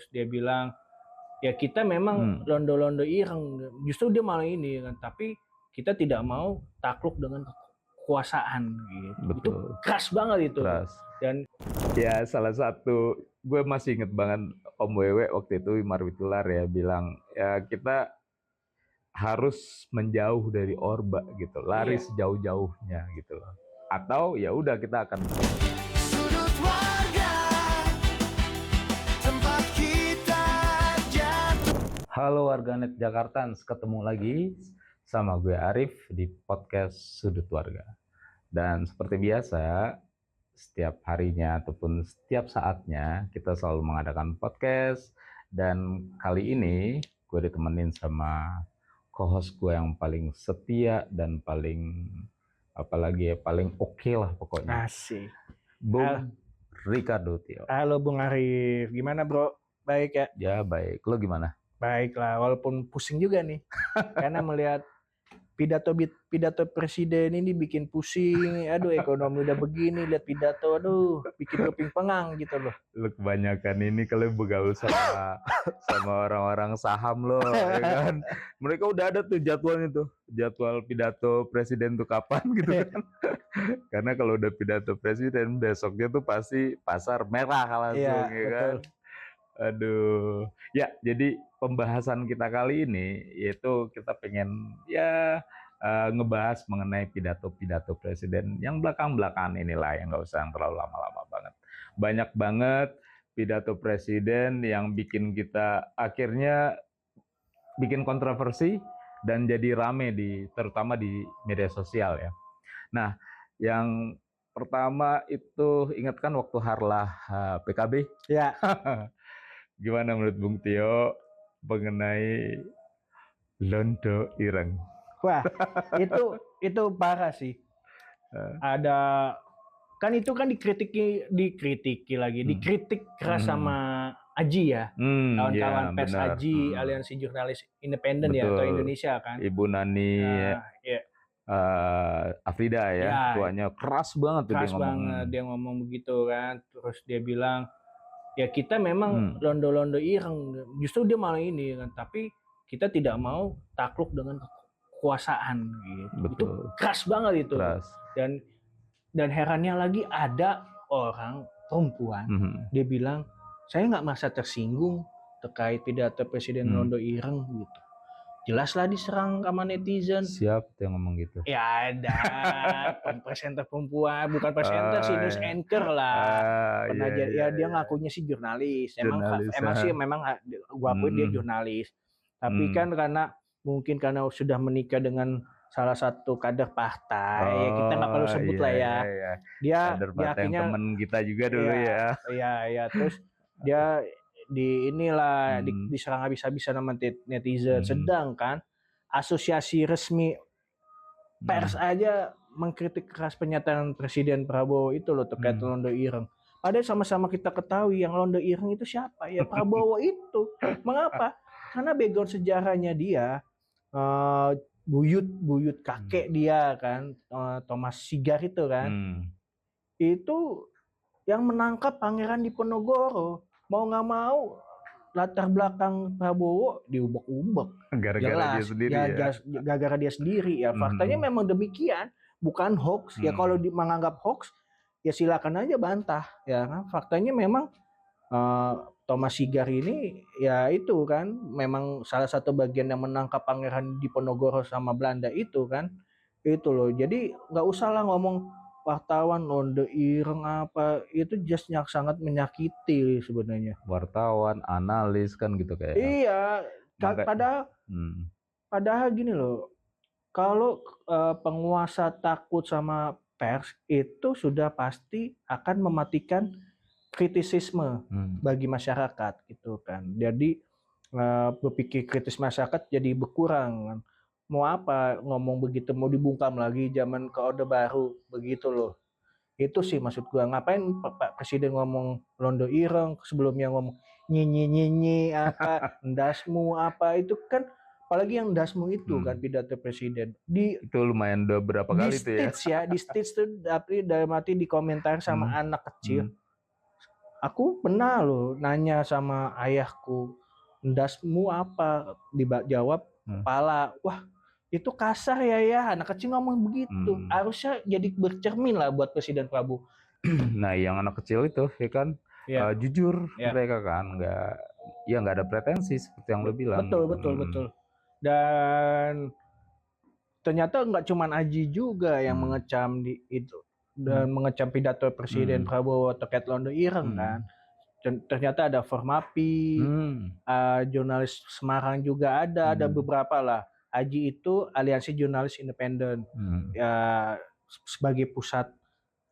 Terus dia bilang, ya kita memang londo-londo ireng, justru dia malah ini kan, tapi kita tidak mau takluk dengan kekuasaan gitu. Betul. Itu keras banget itu. Keras. Dan ya salah satu gue masih inget banget Om Wewe waktu itu Wimar Witular ya bilang ya kita harus menjauh dari Orba gitu, lari sejauh-jauhnya gitu loh. Atau ya udah kita akan Sudut Warga, tempat kita jatuh. Halo warganet Jakartans, ketemu lagi sama gue Arif di podcast Sudut Warga. Dan seperti biasa, setiap harinya ataupun setiap saatnya kita selalu mengadakan podcast. Dan kali ini gue ditemenin sama co-host gue yang paling setia dan paling paling oke lah pokoknya. asik. Bung Ricardo Tio. Halo Bung Arif, gimana bro? Baik ya? Ya baik, lo gimana? Baik lah, walaupun pusing juga nih. Karena melihat pidato presiden ini bikin pusing. Aduh, ekonomi udah begini, lihat pidato, aduh, bikin keping pengang gitu loh. Lo kebanyakan ini kalau bergaul sama orang-orang saham lo, ya kan? Mereka udah ada tuh jadwalnya tuh, jadwal pidato presiden tuh kapan gitu kan? Karena kalau udah pidato presiden besoknya tuh pasti pasar merah langsung, ya kan? Aduh, ya jadi pembahasan kita kali ini yaitu kita pengen ngebahas mengenai pidato-pidato presiden yang belakang-belakangan inilah, yang nggak usah yang terlalu lama-lama banget. Banyak banget pidato presiden yang bikin kita akhirnya bikin kontroversi dan jadi rame terutama di media sosial ya. Nah, yang pertama itu ingat kan waktu harlah PKB? Ya. Gimana menurut Bung Tio mengenai londo ireng? Wah, itu parah sih. Ada kan itu kan dikritiki lagi, dikritik keras sama Aji ya, kawan-kawan pers Aji, Aliansi Jurnalis Independen ya atau Indonesia kan. Ibu Nani Afrida ya, tuanya keras banget tuh dia ngomong begitu kan. Terus dia bilang, ya kita memang londo-londo ireng, justru dia malah ini kan, tapi kita tidak mau takluk dengan kekuasaan gitu. Betul. Itu keras banget itu. Keras. Dan herannya lagi ada orang perempuan, dia bilang saya nggak merasa tersinggung terkait pidato presiden londo ireng gitu. Jelaslah diserang sama netizen. Siapa yang ngomong gitu? Ya ada presenter perempuan, bukan presenter sih, news anchor lah. Dia ngakunya sih jurnalis. Emang sih gua akuin dia jurnalis. Tapi kan mungkin karena sudah menikah dengan salah satu kader partai, ya kita nggak perlu sebut lah ya. Dia akhirnya teman kita juga dulu ya. Iya, terus dia diserang habis-habisan sama netizen. Sedangkan asosiasi resmi pers aja mengkritik keras pernyataan Presiden Prabowo itu loh terkait londo ireng. Padahal sama-sama kita ketahui yang londo ireng itu siapa ya, Prabowo itu. Mengapa? Karena background sejarahnya dia buyut kakek dia kan, Thomas Sigar itu kan. Itu yang menangkap Pangeran Diponegoro. Mau nggak mau latar belakang Prabowo diubek-ubek. Gara-gara dia sendiri gara-gara dia sendiri ya. Faktanya memang demikian, bukan hoax. Ya kalau menganggap hoax, ya silakan aja bantah. Ya kan, faktanya memang Thomas Sigar ini ya itu kan memang salah satu bagian yang menangkap Pangeran Diponegoro sama Belanda itu kan. Itu loh. Jadi nggak usah lah ngomong wartawan londo ireng apa, itu just sangat menyakiti sebenarnya. Wartawan, analis kan gitu kayak. Iya, padahal gini loh, kalau penguasa takut sama pers itu sudah pasti akan mematikan kritisisme bagi masyarakat gitu kan. Jadi berpikir kritis masyarakat jadi berkurang kan. Mau apa ngomong begitu, mau dibungkam lagi zaman ke Orde Baru begitu loh. Itu sih maksud gua, ngapain Pak Presiden ngomong londo ireng, sebelumnya ngomong nyinyi apa ndasmu apa, itu kan apalagi yang ndasmu itu kan pidato presiden itu lumayan udah berapa kali tuh ya. Di stage tuh tapi dalam arti di komentar sama anak kecil. Aku pernah loh nanya sama ayahku, "Ndasmu apa?" Jawab, "Kepala." Wah, itu kasar ya, anak kecil ngomong begitu. Harusnya jadi bercermin lah buat Presiden Prabowo. Nah, yang anak kecil itu ya kan Ya, jujur ya. mereka kan nggak ada pretensi seperti yang lo bilang. Betul. Dan ternyata nggak cuma Aji juga yang mengecam di itu dan mengecam pidato Presiden Prabowo terkait Londo Ireng kan. Ternyata ada Formapi, jurnalis Semarang juga ada beberapa lah. Aji itu Aliansi Jurnalis Independen, ya sebagai pusat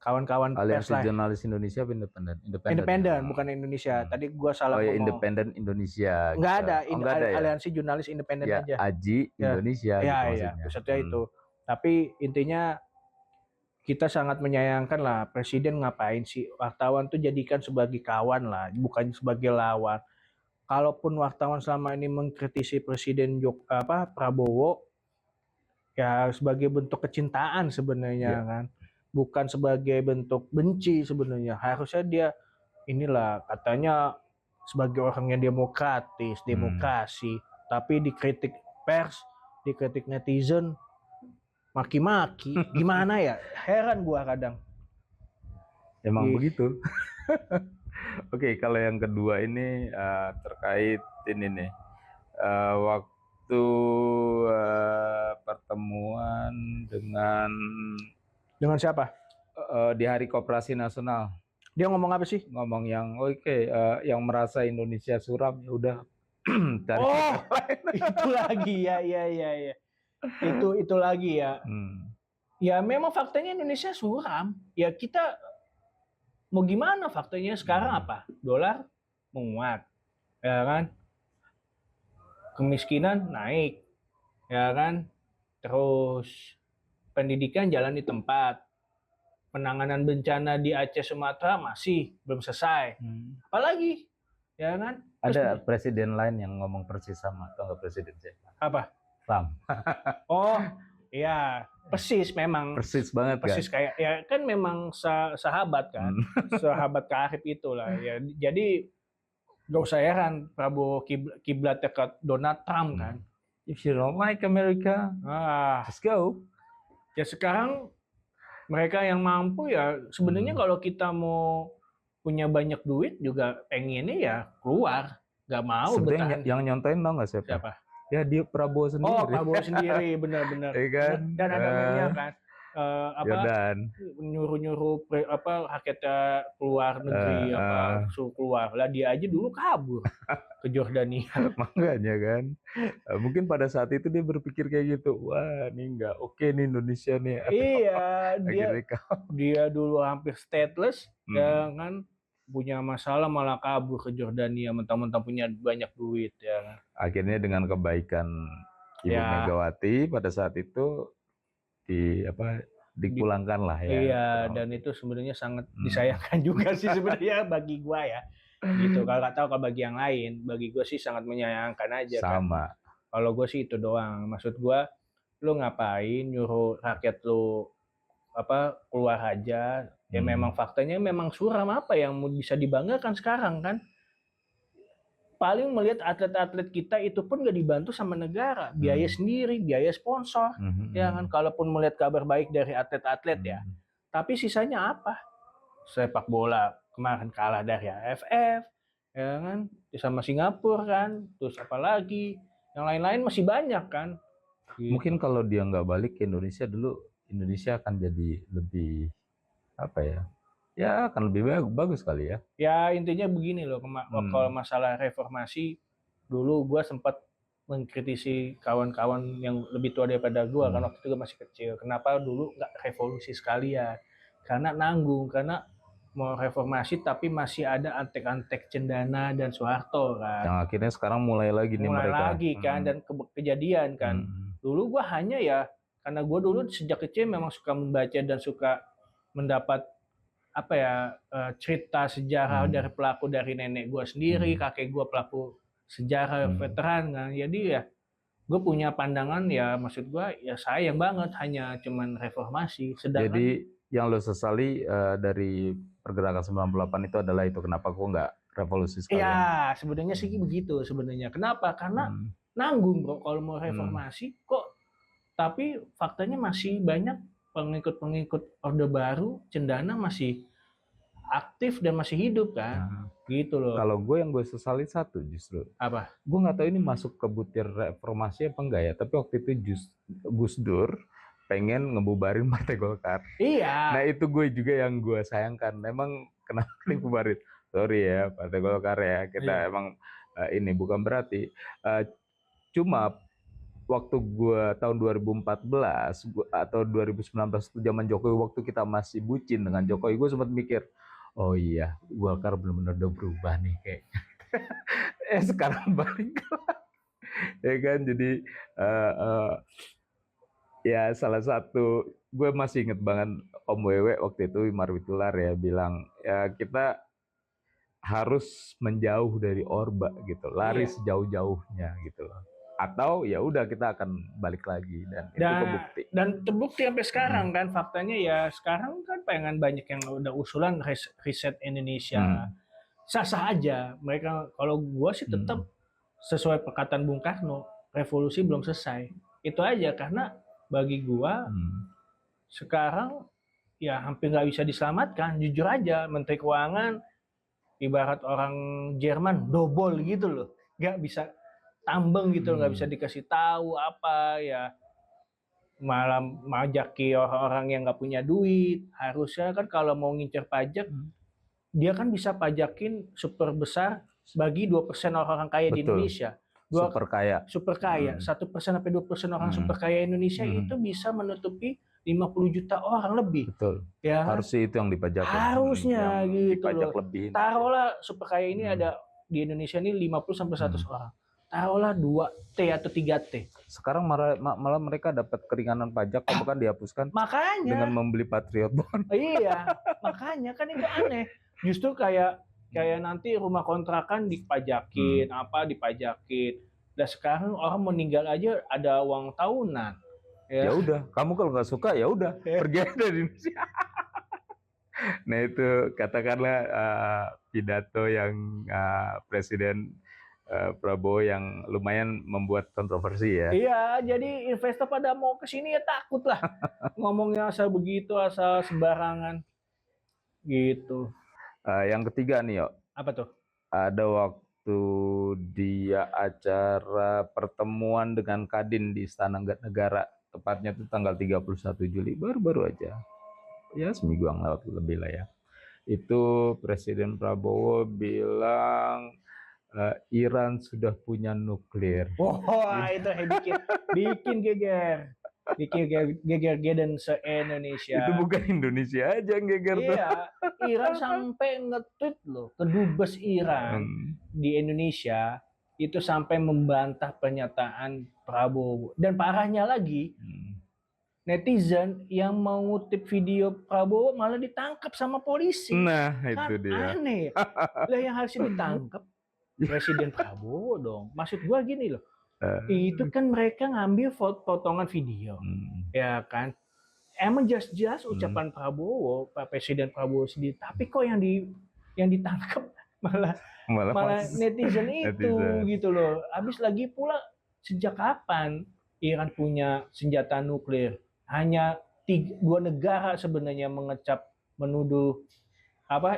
kawan-kawan pers Aliansi lah. Jurnalis Indonesia apa independen? Independen, bukan Indonesia. Tadi gua salah Oh ya, ngomong. Independen Indonesia. Nggak gitu. ada, nggak ada ya? Aliansi Jurnalis Independen Ya, aja. Aji Indonesia gitu Iya, maksudnya. pusatnya itu. Tapi intinya kita sangat menyayangkan lah Presiden ngapain sih wartawan tuh jadikan sebagai kawan lah, bukan sebagai lawan. Kalaupun wartawan selama ini mengkritisi Presiden Prabowo, ya sebagai bentuk kecintaan sebenarnya kan, bukan sebagai bentuk benci sebenarnya. Harusnya dia inilah katanya sebagai orang yang demokratis, demokrasi, tapi dikritik pers, dikritik netizen, maki-maki, gimana ya? Heran gua kadang. Emang begitu. Oke, kalau yang kedua ini terkait ini nih, waktu pertemuan dengan siapa? Di Hari Koperasi Nasional. Dia ngomong apa sih? Ngomong yang yang merasa Indonesia suram ya udah cari itu lagi ya. Itu lagi ya. Ya memang faktanya Indonesia suram. Ya kita mau gimana faktanya sekarang apa? Dolar menguat, ya kan? Kemiskinan naik, ya kan? Terus pendidikan jalan di tempat. Penanganan bencana di Aceh Sumatera masih belum selesai. Apalagi, ya kan? Ada presiden lain yang ngomong persis sama, atau nggak presiden siapa? Apa? Trump. Oh, iya, persis memang. Persis banget kan? Persis kayak ya kan memang sahabat kan, sahabat karib itulah ya. Jadi gak usah heran Prabowo kiblatnya ke Donald Trump kan. If you don't like America, just go. Ya sekarang mereka yang mampu ya sebenarnya kalau kita mau punya banyak duit juga pengennya ya keluar, nggak mau bertahan. Yang nyontain tau nggak siapa? Ya dia Prabowo sendiri. Oh, Prabowo sendiri, benar-benar. kan? Dan ada memnya kan, nyuruh-nyuruh rakyatnya keluar negeri, suruh keluar. Lah dia aja dulu kabur ke Jordania. Makanya kan, mungkin pada saat itu dia berpikir kayak gitu, wah ini nggak oke nih Indonesia nih. Iya, dia dulu hampir stateless, ya kan, punya masalah malah kabur ke Jordania mentang-mentang punya banyak duit ya kan. Akhirnya dengan kebaikan Ibu Megawati pada saat itu dipulangkan lah ya. Iya, dan itu sebenarnya sangat disayangkan juga sih sebenarnya bagi gua ya. Gitu. Kalau nggak tahu kalau bagi yang lain, bagi gua sih sangat menyayangkan aja. Sama. Kan. Kalau gua sih itu doang. Maksud gua, lu ngapain nyuruh rakyat lu keluar aja? Ya memang faktanya memang suram, apa yang bisa dibanggakan sekarang kan? Paling melihat atlet-atlet kita itu pun nggak dibantu sama negara, biaya sendiri, biaya sponsor, ya kan. Kalaupun melihat kabar baik dari atlet-atlet ya, tapi sisanya apa? Sepak bola kemarin kalah dari AFF, ya kan, sama Singapura kan, terus apalagi yang lain-lain masih banyak kan. Gitu. Mungkin kalau dia nggak balik ke Indonesia dulu, Indonesia akan jadi lebih ya akan lebih bagus kali ya. Ya intinya begini loh, kalau masalah reformasi dulu gue sempat mengkritisi kawan-kawan yang lebih tua daripada gue kan waktu itu gue masih kecil. Kenapa dulu nggak revolusi sekalian? Karena nanggung, karena mau reformasi tapi masih ada antek-antek Cendana dan Soeharto kan. Yang akhirnya sekarang mulai lagi nih mereka. Mulai lagi kan dan kejadian kan. Dulu gue hanya ya karena gue dulu sejak kecil memang suka membaca dan suka mendapat cerita sejarah dari pelaku, dari nenek gue sendiri, kakek gue pelaku sejarah veteran kan. Jadi ya gue punya pandangan ya, maksud gue ya sayang banget hanya cuman reformasi. Sedangkan jadi yang lo sesali dari pergerakan 98 itu adalah itu. Kenapa kok nggak revolusi sekalian? Iya, sebenarnya sih begitu sebenarnya. Kenapa? Karena nanggung bro kalau mau reformasi kok, tapi faktanya masih banyak pengikut-pengikut Orde Baru Cendana masih aktif dan masih hidup kan, gitu loh. Kalau gue yang gue sesali satu justru, Apa? gue nggak tahu ini masuk ke butir reformasi apa enggak ya, tapi waktu itu Gus Dur pengen ngebubarin Partai Golkar. Iya. Nah itu gue juga yang gue sayangkan. Memang kenapa dibubarin? Sorry ya Partai Golkar ya, kita emang ini bukan berarti. Cuma waktu gue tahun 2014 atau 2019 itu zaman Jokowi, waktu kita masih bucin dengan Jokowi, gue sempat mikir, oh iya Golkar benar-benar udah berubah nih kayak. Sekarang balik ya kan, jadi ya salah satu, gue masih inget banget Om Wewe waktu itu, Wimar Witular ya bilang ya kita harus menjauh dari Orba gitu, lari sejauh-jauhnya gitu loh. Atau ya udah kita akan balik lagi, dan itu kebukti. Dan terbukti sampai sekarang kan, faktanya ya sekarang kan pengen banyak yang udah usulan riset Indonesia. Sah-sah aja mereka. Kalau gua sih tetap sesuai perkataan Bung Karno, revolusi belum selesai. Itu aja, karena bagi gua sekarang ya hampir nggak bisa diselamatkan. Jujur aja, Menteri Keuangan ibarat orang Jerman dobol gitu loh, nggak bisa tambeng gitu, nggak bisa dikasih tahu apa ya, malah majaki orang-orang yang nggak punya duit. Harusnya kan kalau mau ngincer pajak, dia kan bisa pajakin super besar bagi 2% orang kaya di Indonesia. Super kaya. 1% sampai 2% orang super kaya Indonesia itu bisa menutupi 50 juta orang lebih. Betul. Ya, harusnya itu yang dipajak. harusnya gitu dipajak loh. lebih. Taruhlah super kaya ini ada di Indonesia ini 50 sampai 100 orang. Taruhlah 2T atau 3T. Sekarang malah mereka dapat keringanan pajak, bahkan dihapuskan. Makanya dengan membeli Patriot Bond. Iya, makanya kan itu aneh. Justru kayak nanti rumah kontrakan dipajakin, apa dipajakin. Dan sekarang orang meninggal aja ada uang tahunan. Ya udah, kamu kalau nggak suka ya udah pergi aja dari Indonesia. Nah itu katakanlah pidato yang Presiden Prabowo yang lumayan membuat kontroversi ya. Iya, jadi investor pada mau ke sini ya takut lah. Ngomongnya asal begitu, asal sembarangan. Gitu. Yang ketiga nih, Yo. Apa tuh? Ada waktu dia acara pertemuan dengan Kadin di Istana Negara, tepatnya itu tanggal 31 Juli, baru-baru aja. Ya seminggu yang lewat lebih lah ya. Itu Presiden Prabowo bilang Iran sudah punya nuklir. Wah, itu bikin geger. Bikin geger se-Indonesia. Itu bukan Indonesia aja yang geger. Iya, Iran sampai nge-tweet loh, kedubes Iran di Indonesia itu sampai membantah pernyataan Prabowo. Dan parahnya lagi, netizen yang mau ngutip video Prabowo malah ditangkap sama polisi. Nah, itu kan dia. Aneh. Lah yang harus ditangkap Presiden Prabowo dong. Maksud gua gini loh. Itu kan mereka ngambil potongan video. Ya kan? Emang jelas ucapan Prabowo, Pak Presiden Prabowo sendiri, tapi kok yang ditangkap malah netizen itu gitu loh. Habis lagi pula, sejak kapan Iran punya senjata nuklir? Hanya 2 negara sebenarnya menuduh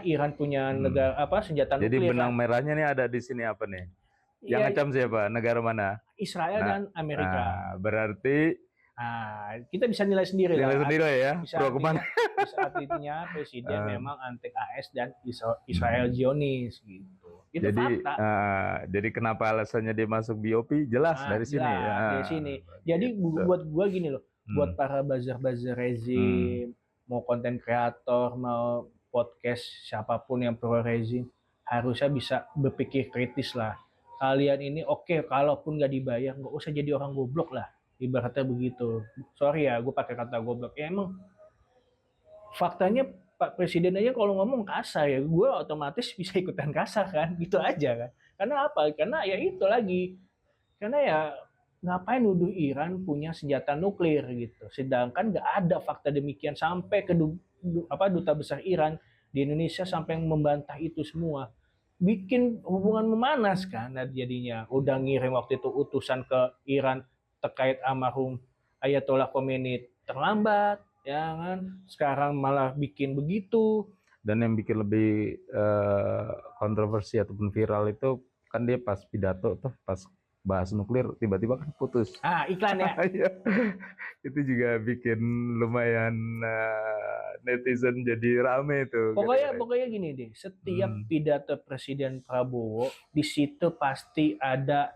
Iran punya senjata nuklir. Jadi benang merahnya nih ada di sini apa nih? Yang ngecam siapa? Negara mana? Israel dan Amerika. Berarti kita bisa nilai sendiri lah. Nilai sendiri ya. Pro kemana? Saat itunya Presiden memang anti AS dan Israel Zionis gitu. Itu jadi, fakta. Jadi kenapa alasannya dia masuk BOP? Jelas dari sini. Dari sini. Jadi buat gua gini loh, buat para buzzer rezim, mau konten kreator, mau podcast, siapapun yang pro rezim, harusnya bisa berpikir kritis lah. Kalian ini kalaupun nggak dibayar, nggak usah jadi orang goblok lah. Ibaratnya begitu. Sorry ya, gue pakai kata goblok. Ya emang faktanya Pak Presiden aja kalau ngomong kasar ya, gue otomatis bisa ikutan kasar kan, gitu aja kan. Karena apa? Karena ya itu lagi. Karena ya ngapain nuduh Iran punya senjata nuklir gitu. Sedangkan nggak ada fakta demikian sampai ke duta besar Iran di Indonesia sampai membantah itu semua. Bikin hubungan memanas kan jadinya. Udah ngirim waktu itu utusan ke Iran terkait almarhum Ayatollah Khomeini terlambat, ya kan? Sekarang malah bikin begitu. Dan yang bikin lebih kontroversi ataupun viral itu kan dia pas pidato tuh, pas bahas nuklir tiba-tiba kan putus. Iklan ya. Iya. Itu juga bikin lumayan netizen jadi rame tuh. Pokoknya gini deh, setiap pidato Presiden Prabowo di situ pasti ada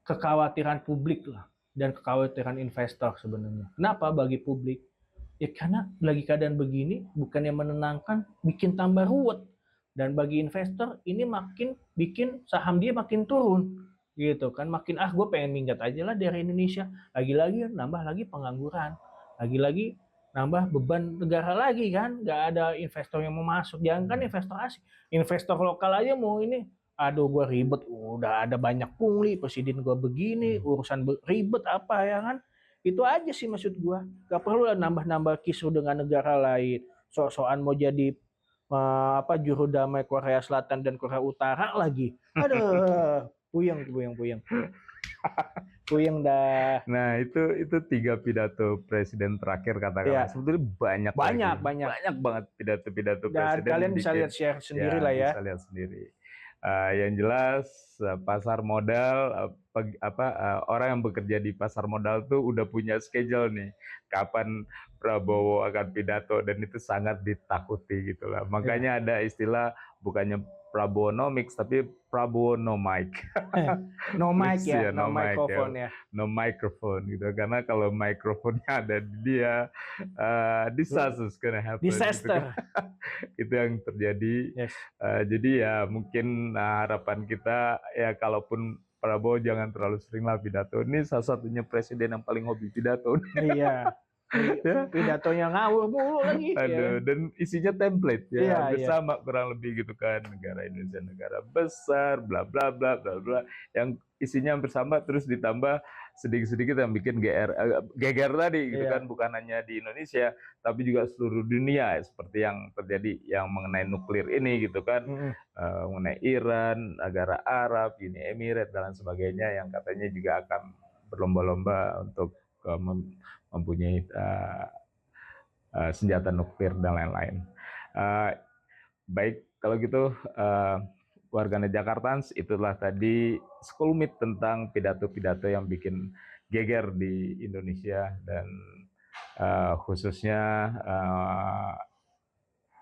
kekhawatiran publik lah dan kekhawatiran investor sebenarnya. Kenapa bagi publik? Ya karena lagi keadaan begini bukannya menenangkan, bikin tambah ruwet. Dan bagi investor ini makin bikin saham dia makin turun gitu kan, makin gue pengen minggat aja lah dari Indonesia, lagi-lagi nambah lagi pengangguran, lagi-lagi nambah beban negara lagi kan, nggak ada investor yang mau masuk, jangan kan investor asing, investor lokal aja mau ini, aduh gue ribet, udah ada banyak pungli, presiden gue begini, urusan ribet apa ya kan, itu aja sih maksud gue, gak perlu lah nambah-nambah kisru dengan negara lain, sok-sokan mau jadi juru damai Korea Selatan dan Korea Utara lagi, aduh. Puyeng dah. Nah itu 3 pidato presiden terakhir katakanlah. Sebetulnya banyak banget pidato Dan presiden. Kalian bisa lihat share sendiri lah ya. Bisa lihat sendiri. Yang jelas pasar modal, orang yang bekerja di pasar modal tuh udah punya schedule nih, kapan Prabowo akan pidato, dan itu sangat ditakuti gitulah. Makanya ada istilah bukannya Prabowonomics tapi Prabowo no mic. No mic ya, no microphone ya. No microphone gitu. Karena kalau mikrofonnya ada di dia, disaster's gonna happen. Disaster. Gitu. Itu yang terjadi. Yes. Jadi ya mungkin harapan kita ya kalaupun Prabowo jangan terlalu sering lah pidato. Ini salah satunya presiden yang paling hobi pidato. Iya. Pidatonya ngawur mulu lagi. Aduh, dan isinya template ya, Iya. sama kurang lebih gitu kan, negara Indonesia negara besar, bla bla bla bla bla, yang isinya hampir sama, terus ditambah sedikit-sedikit yang bikin geger tadi gitu kan, bukan hanya di Indonesia tapi juga seluruh dunia seperti yang terjadi yang mengenai nuklir ini gitu kan, mengenai Iran, negara Arab, Uni Emirat dan sebagainya yang katanya juga akan berlomba-lomba untuk mempunyai senjata nuklir dan lain-lain. Baik, kalau gitu warganet Jakartans, itulah tadi sekelumit tentang pidato-pidato yang bikin geger di Indonesia dan khususnya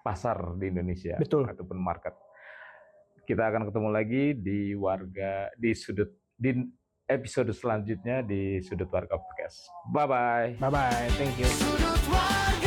pasar di Indonesia. Betul. Ataupun market. Kita akan ketemu lagi di episode selanjutnya di Sudut Warga Podcast. Bye-bye. Bye-bye. Thank you. Sudut Warga.